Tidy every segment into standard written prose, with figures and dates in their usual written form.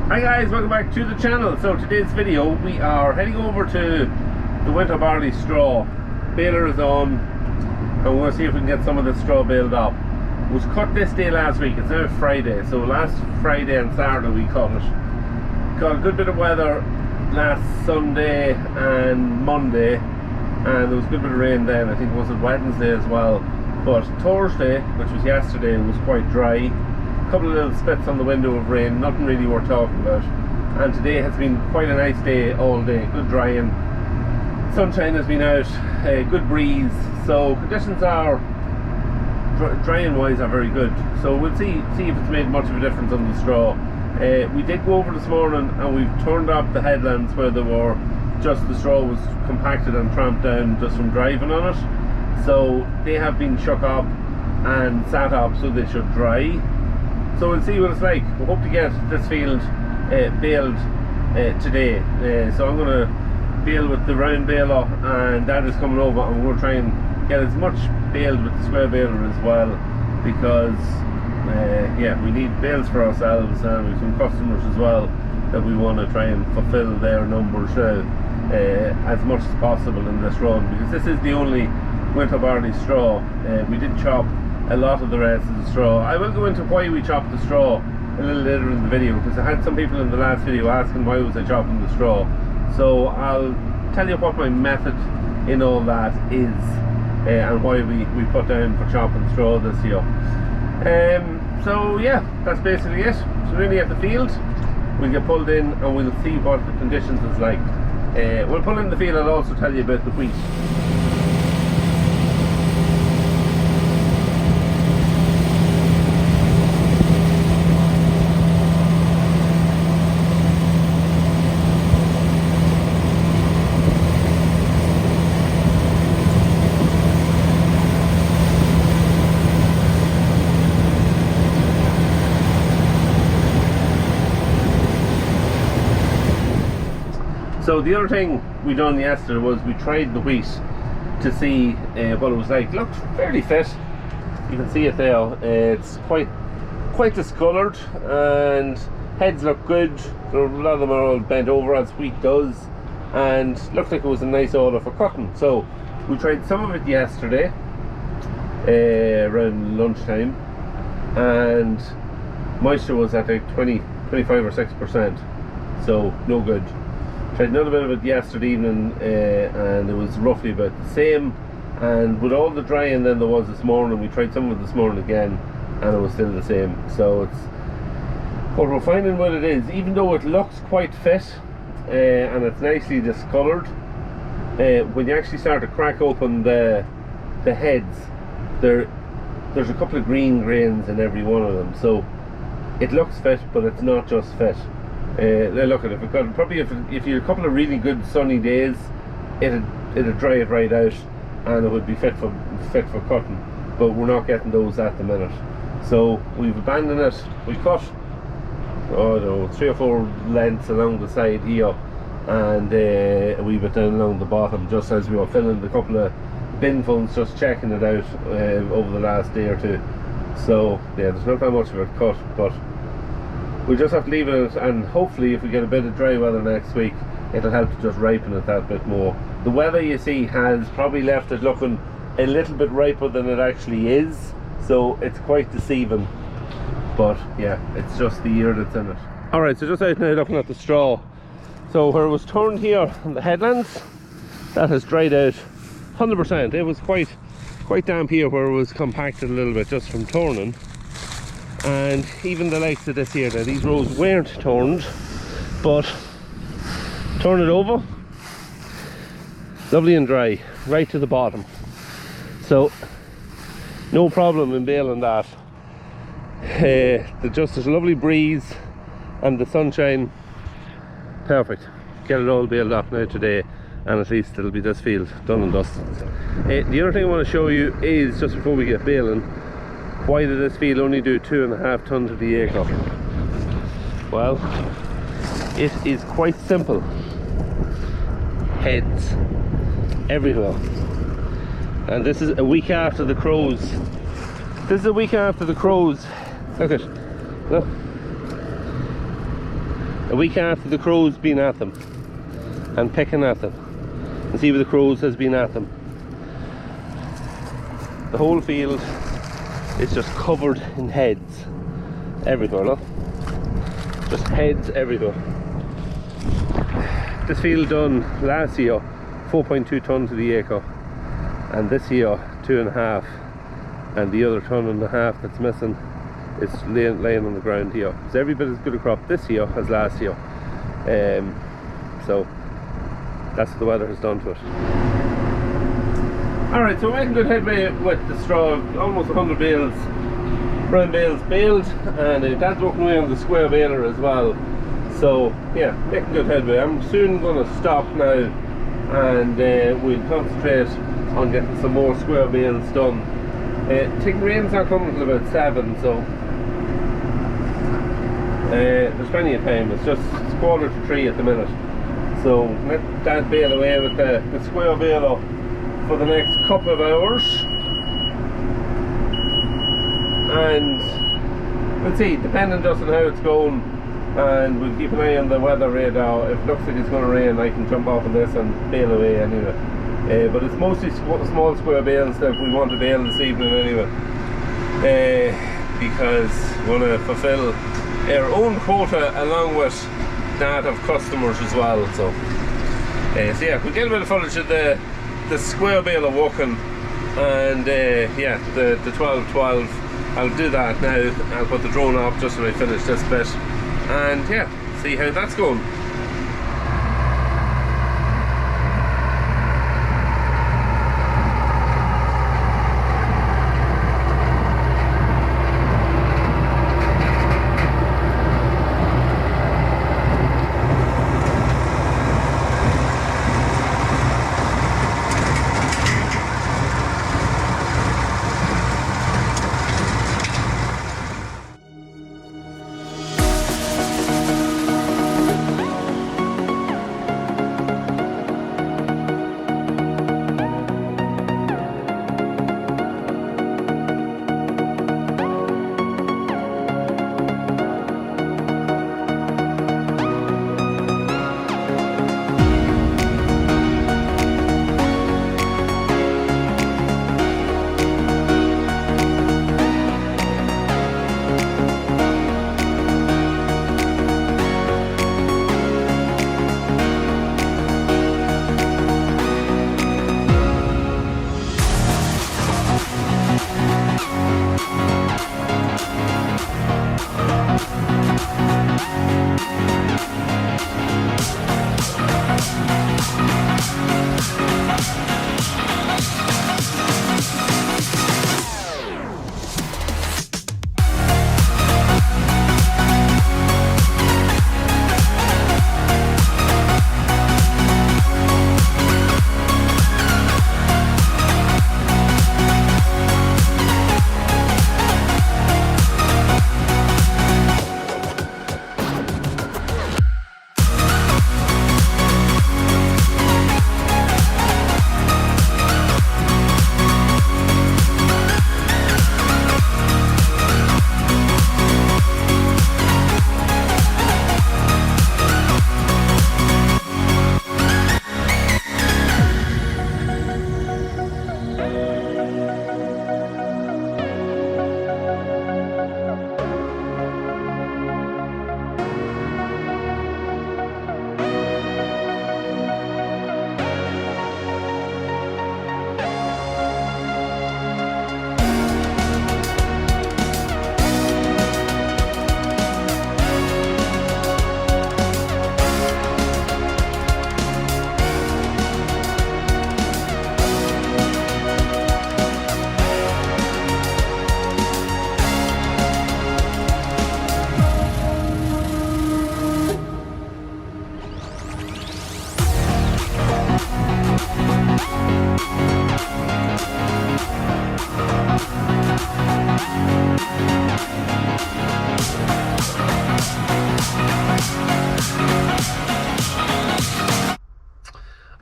Hi guys, welcome back to the channel. So today's video, we are heading over to the winter barley straw. Baler is on, and we're going to see if we can get some of the straw baled up. It was cut this day last week. It's now Friday, so last Friday and Saturday we cut it. Got a good bit of weather last Sunday and Monday, and there was a good bit of rain then. I think it was Wednesday as well. But Thursday, which was yesterday, was quite dry. A couple of little spits on the window of rain, nothing really worth talking about. And today has been quite a nice day all day, good drying. Sunshine has been out, good breeze, so conditions are drying wise are very good. So we'll see if it's made much of a difference on the straw. We did go over this morning and we've turned up the headlands where there were just the straw was compacted and tramped down just from driving on it. So they have been shook up and sat up so they should dry. So we'll see what it's like. We hope to get this field baled today. So I'm going to bale with the round baler, and that is coming over, and we're going to try and get as much baled with the square baler as well, because yeah, we need bales for ourselves, and we've some customers as well that we want to try and fulfill their numbers as much as possible in this run, because this is the only winter barley straw. We did chop a lot of the rest of the straw. I will go into why we chopped the straw a little later in the video, because I had some people in the last video asking why was I chopping the straw. So I'll tell you what my method in all that is, and why we put down for chopping straw this year. So yeah, that's basically it. So really at the field, we'll get pulled in and we'll see what the conditions is like. We'll pull in the field. I'll also tell you about the wheat. So the other thing we done yesterday was we tried the wheat to see what it was like. It looked fairly fit. You can see it there. It's quite discoloured, and heads look good. A lot of them are all bent over as wheat does, and looked like it was a nice order for cutting. So we tried some of it yesterday around lunchtime, and moisture was at like 25 or 6%, so no good. Tried another bit of it yesterday evening, and it was roughly about the same, and with all the drying then there was this morning, we tried some of it this morning again, and it was still the same. So it's what we're finding what it is, even though it looks quite fit and it's nicely discoloured, when you actually start to crack open the heads, there's a couple of green grains in every one of them. So it looks fit, but it's not just fit. Look at it. If you had a couple of really good sunny days, it'd dry it right out, and it would be fit for cutting. But we're not getting those at the minute, so we've abandoned it. We cut, oh no, 3 or 4 lengths along the side here, and a wee bit down along the bottom, just as we were filling the couple of binfuls, just checking it out over the last day or two. So yeah, there's not that much of it cut, but we just have to leave it, and hopefully if we get a bit of dry weather next week, it'll help to just ripen it that bit more. The weather, you see, has probably left it looking a little bit riper than it actually is, so it's quite deceiving. But yeah, it's just the year that's in it. Alright, so just out now looking at the straw. So where it was turned here on the headlands, that has dried out 100%. It was quite damp here where it was compacted a little bit just from turning. And even the likes of this here, now these rows weren't turned, but turn it over, lovely and dry, right to the bottom. So no problem in baling that. There's a lovely breeze and the sunshine, perfect. Get it all baled up now today, and at least it'll be this field done and dusted. The other thing I want to show you is, just before we get baling, why did this field only do 2.5 tons of the acre? Well, it is quite simple. Heads everywhere. And this is a week after the crows. Look at, look. a week after the crows been at them and pecking at them. And see where the crows has been at them. The whole field is just covered in heads everywhere, look. Just heads everywhere. This field done last year 4.2 tonnes to the acre, and this year 2.5, and the other 1.5 tons that's missing is laying on the ground here. It's every bit as good a crop this year as last year. So that's what the weather has done to it. Alright, so we're making good headway with the straw. Almost 100 bales, brown bales baled, and Dad's working away on the square baler as well. So yeah, making good headway. I'm soon going to stop now, and we'll concentrate on getting some more square bales done. I think rain's not coming until about 7, so there's plenty of time. It's 2:45 at the minute. So let Dad bale away with the square baler for the next couple of hours, and we'll see, depending just on how it's going, and we'll keep an eye on the weather radar. If it looks like it's going to rain, I can jump off on this and bale away anyway. But it's mostly small square bales that we want to bale this evening anyway, because we want to fulfill our own quota along with that of customers as well. So yeah, we'll get a bit of footage of the square baler walking, and yeah, the 12-12. I'll do that now. I'll put the drone off just when I finish this bit, and yeah, see how that's going.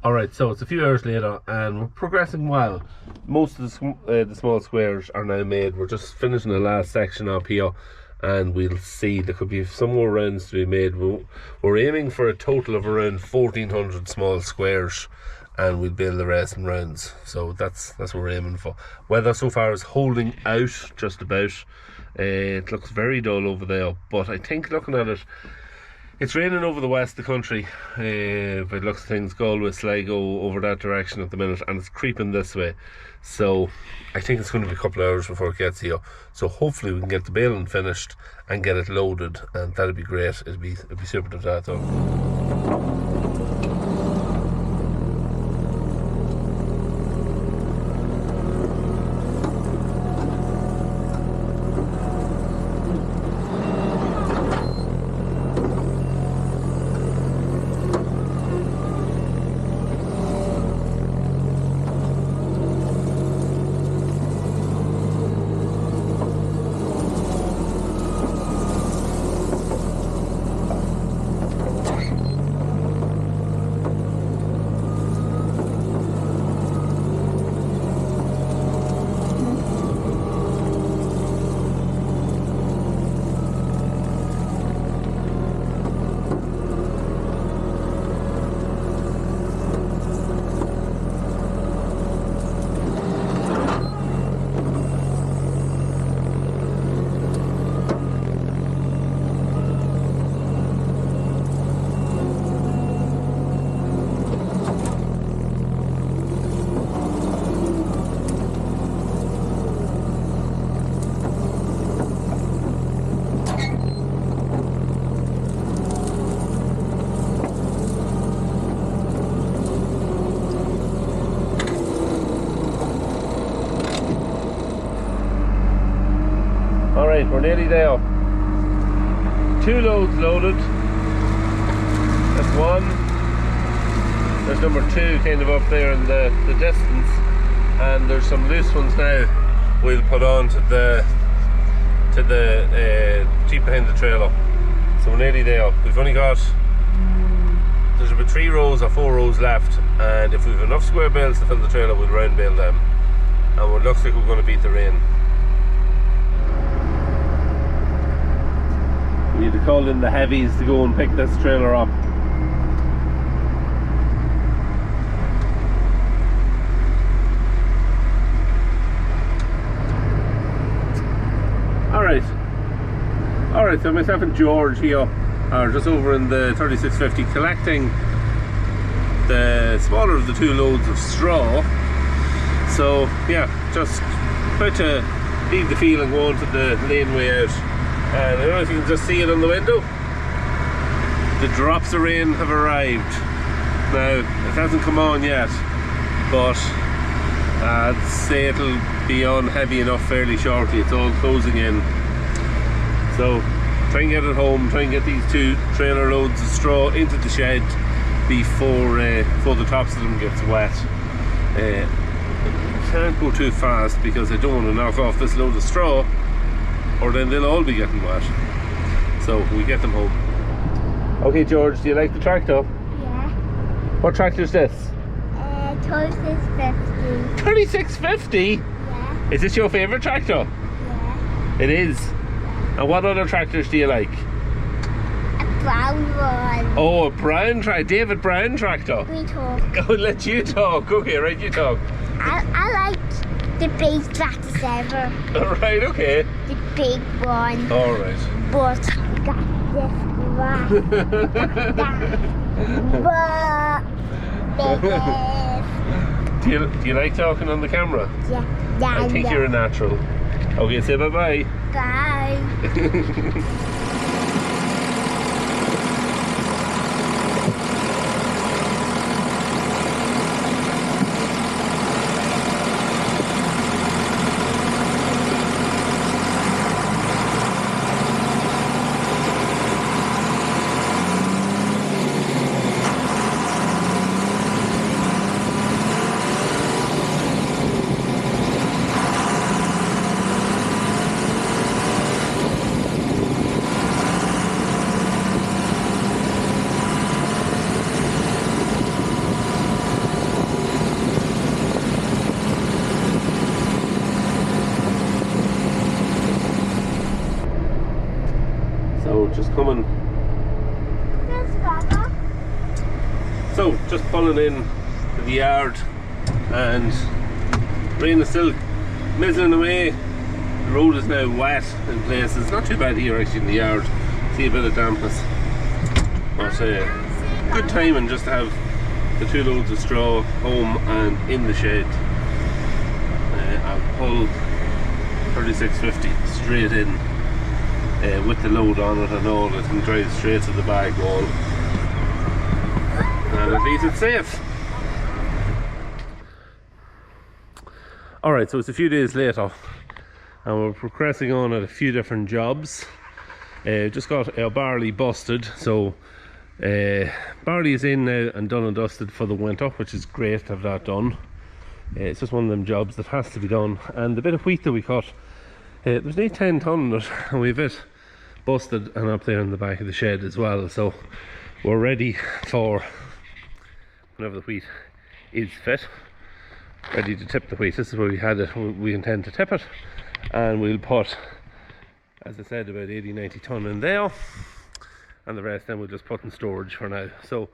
Alright, so it's a few hours later and we're progressing well. Most of the small squares are now made. We're just finishing the last section up here, and we'll see. There could be some more rounds to be made. We're aiming for a total of around 1,400 small squares, and we'll build the rest in rounds. So that's what we're aiming for. Weather so far is holding out just about. It looks very dull over there, but I think looking at it, it's raining over the west of the country. If it looks at things, Galway, Sligo, over that direction at the minute, and it's creeping this way. So I think it's going to be a couple of hours before it gets here. So hopefully we can get the baling finished and get it loaded, and that'd be great. It'd be super to that though. Alright, we're nearly there. 2 loads loaded. That's one. There's number 2 kind of up there in the distance. And there's some loose ones now we'll put on to the jeep behind the trailer. So we're nearly there. We've only got, there's about 3 rows or 4 rows left, and if we've enough square bales to fill the trailer, we'll round bale them. And it looks like we're going to beat the rain. We need to call in the heavies to go and pick this trailer up. Alright, so myself and George here are just over in the 3650 collecting the smaller of the 2 loads of straw. So yeah, just try to leave the field and go onto the laneway out. And I don't know if you can just see it on the window. The drops of rain have arrived. Now, it hasn't come on yet, but I'd say it'll be on heavy enough fairly shortly. It's all closing in. So, try and get it home, try and get these 2 trailer loads of straw into the shed before the tops of them gets wet. Can't go too fast because I don't want to knock off this load of straw, or then they'll all be getting wet. So we get them home. Okay, George, do you like the tractor? Yeah. What tractor is this? 3650. 3650? Yeah. Is this your favourite tractor? Yeah. It is. And what other tractors do you like? A brown one. Oh, a brown tractor, David Brown tractor. We talk. I'll let you talk. Okay, right, you talk. I like the big tractors ever. Alright, okay. The big one. Alright. But got this one. But Do you like talking on the camera? yeah. I think you're a natural. Okay, say bye-bye. Bye. So just pulling in to the yard, and rain is still mizzling away. The road is now wet in places. Not too bad here actually in the yard. See a bit of dampness, but good timing just to have the 2 loads of straw home and in the shed. I'll pull 3650 straight in with the load on it and all. It can drive straight to the bag wall, and at least it's safe. Alright, so it's a few days later and we're progressing on at a few different jobs. Just got our barley busted, so barley is in now and done and dusted for the winter, which is great to have that done. It's just one of them jobs that has to be done. And the bit of wheat that we cut, there's only 10 tonne in it, and we've it busted and up there in the back of the shed as well, so we're ready for whenever the wheat is fit, ready to tip the wheat. This is where we had it. We intend to tip it, and we'll put, as I said, about 80-90 tonne in there, and the rest then we'll just put in storage for now. So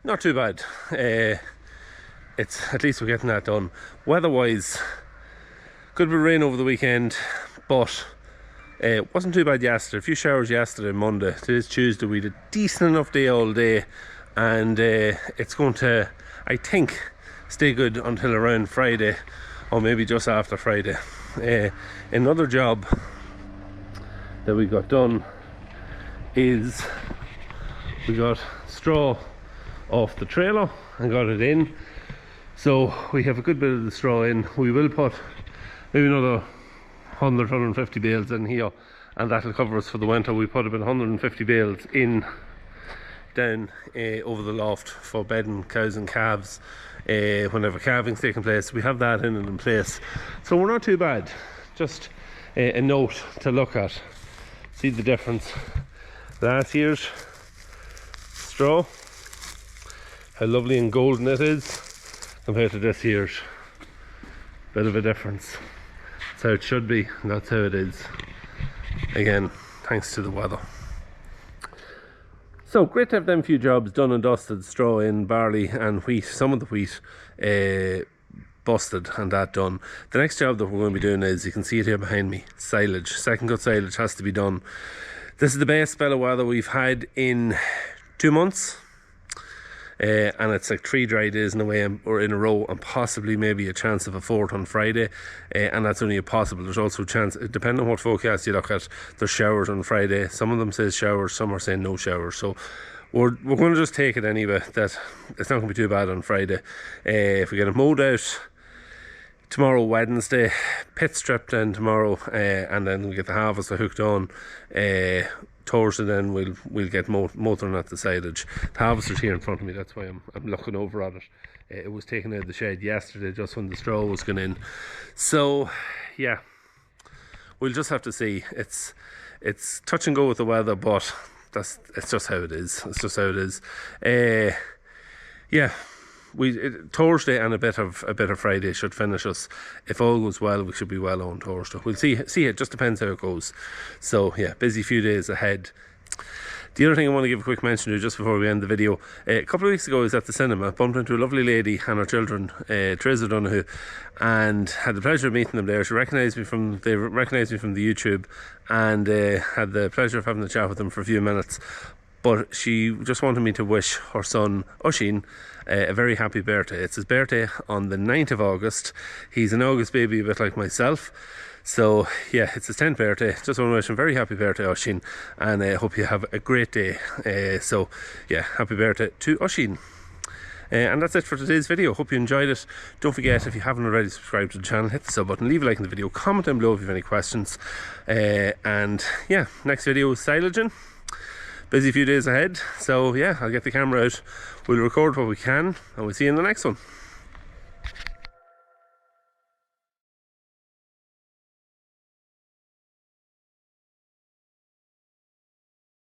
not too bad. It's at least we're getting that done. Weather wise, could be rain over the weekend, but it wasn't too bad yesterday. A few showers yesterday, Monday. Today's Tuesday. We had a decent enough day all day, and it's going to, I think, stay good until around Friday, or maybe just after Friday. Another job that we got done is we got straw off the trailer and got it in. So we have a good bit of the straw in. We will put maybe another 100-150 bales in here, and that'll cover us for the winter. We put about 150 bales in down over the loft for bedding cows and calves whenever calving's taking place. We have that in and in place, so we're not too bad. Just a note to look at. See the difference. Last year's straw, how lovely and golden it is, compared to this year's. Bit of a difference. That's how it should be, and that's how it is. Again, thanks to the weather. So great to have them few jobs done and dusted. Straw in, barley and wheat. Some of the wheat busted and that done. The next job that we're going to be doing is, you can see it here behind me, silage. Second cut silage has to be done. This is the best spell of weather we've had in 2 months. And it's like 3 dry days in a way, or in a row, and possibly maybe a chance of a 4th on Friday, and that's only a possible. There's also a chance, depending on what forecast you look at, there's showers on Friday. Some of them say showers, some are saying no showers, so we're going to just take it anyway that it's not going to be too bad on Friday. If we get it mowed out tomorrow, Wednesday, pit stripped in tomorrow, and then we get the harvester hooked on Thursday, then we'll get motoring at the silage. The harvester's here in front of me, that's why I'm looking over at it. It was taken out of the shed yesterday just when the straw was going in. So yeah, we'll just have to see. It's touch and go with the weather, but it's just how it is. It's just how it is. Yeah, Thursday and a bit of Friday should finish us. If all goes well, we should be well on Thursday. We'll see. It just depends how it goes. So yeah, busy few days ahead. The other thing I want to give a quick mention to just before we end the video, a couple of weeks ago I was at the cinema, bumped into a lovely lady and her children, Teresa O'Donoghue, and had the pleasure of meeting them there. They recognised me from the YouTube, and had the pleasure of having a chat with them for a few minutes. But she just wanted me to wish her son Oisín a very happy birthday. It's his birthday on the 9th of August. He's an August baby, a bit like myself. So yeah, it's his 10th birthday. Just want to wish him a very happy birthday, Oisín, and I hope you have a great day. So yeah, happy birthday to Oisín. And that's it for today's video. Hope you enjoyed it. Don't forget, if you haven't already subscribed to the channel, hit the sub button, leave a like in the video, comment down below if you have any questions. And yeah, next video is silaging. Busy few days ahead, so yeah, I'll get the camera out, we'll record what we can, and we'll see you in the next one.